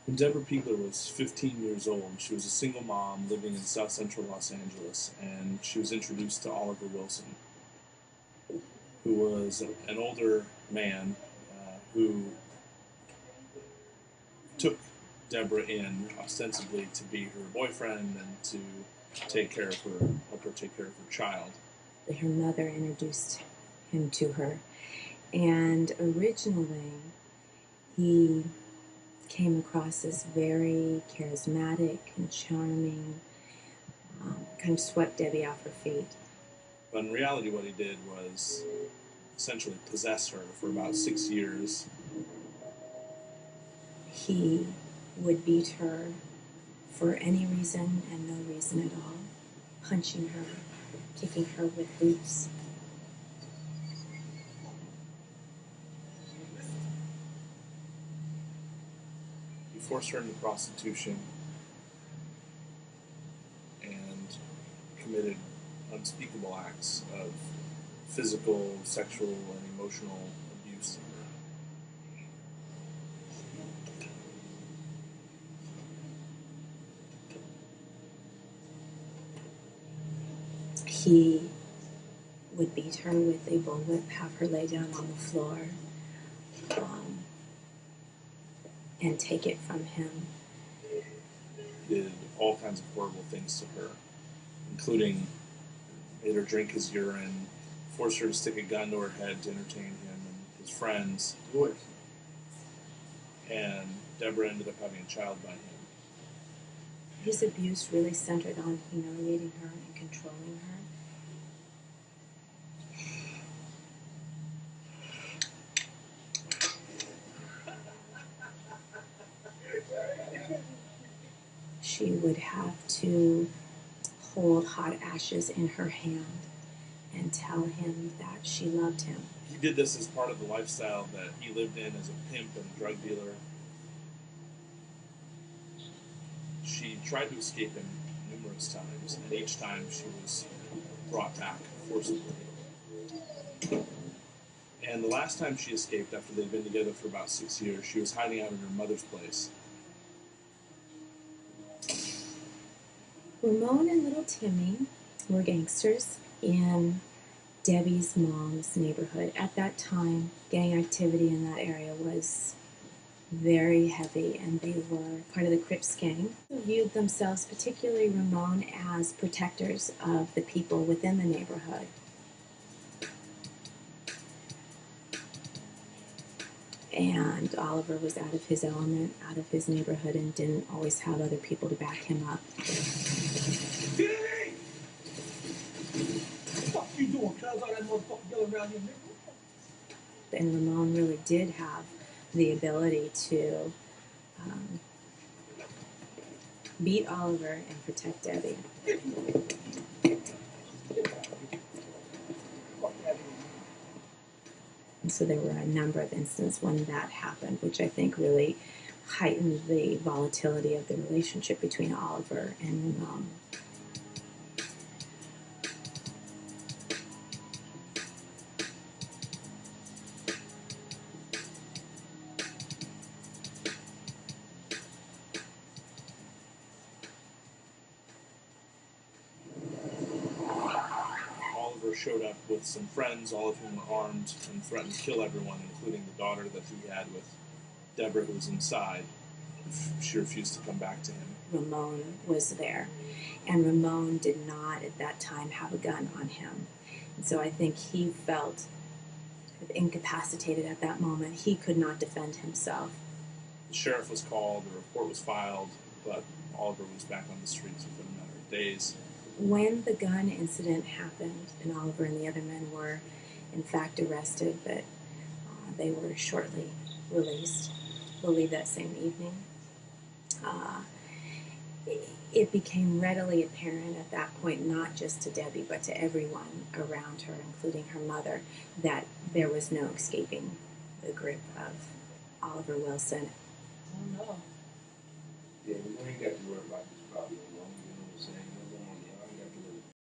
When Deborah Piegler was 15 years old, she was a single mom living in South Central Los Angeles, and she was introduced to Oliver Wilson, who was an older man who took Deborah in ostensibly to be her boyfriend and to help her take care of her child. Her mother introduced him to her, and originally he came across as very charismatic and charming, kind of swept Debbie off her feet. But in reality, what he did was essentially possess her for about 6 years. He would beat her for any reason and no reason at all, punching her, kicking her with boots. He forced her into prostitution and committed unspeakable acts of physical, sexual, and emotional abuse. He would beat her with a bullwhip, have her lay down on the floor, and take it from him. Did all kinds of horrible things to her, including made her drink his urine, forced her to stick a gun to her head to entertain him and his friends. And Deborah ended up having a child by him. His abuse really centered on humiliating her and controlling her. She would have to hold hot ashes in her hand and tell him that she loved him. He did this as part of the lifestyle that he lived in as a pimp and a drug dealer. She tried to escape him numerous times, and each time she was brought back forcibly. And the last time she escaped, after they'd been together for about 6 years, she was hiding out in her mother's place. Ramon and little Timmy were gangsters in Debbie's mom's neighborhood. At that time, gang activity in that area was very heavy, and they were part of the Crips gang. They viewed themselves, particularly Ramon, as protectors of the people within the neighborhood. And Oliver was out of his element, out of his neighborhood, and didn't always have other people to back him up. What the fuck you doing, cuz? All that motherfucker yelling around your nigga? And Ramon really did have the ability to beat Oliver and protect Debbie. And so there were a number of instances when that happened, which I think really heightened the volatility of the relationship between Oliver and Ramon. Oliver showed up with some friends, all of whom were armed, and threatened to kill everyone, including the daughter that he had with Deborah, who was inside, if she refused to come back to him. Ramon was there, and Ramon did not at that time have a gun on him. And so I think he felt incapacitated at that moment. He could not defend himself. The sheriff was called, the report was filed, but Oliver was back on the streets within a matter of days. When the gun incident happened, and Oliver and the other men were in fact arrested, but they were shortly released, I believe that same evening, it became readily apparent at that point, not just to Debbie, but to everyone around her, including her mother, that there was no escaping the grip of Oliver Wilson. Oh no. Yeah, we ain't got to worry about this problem.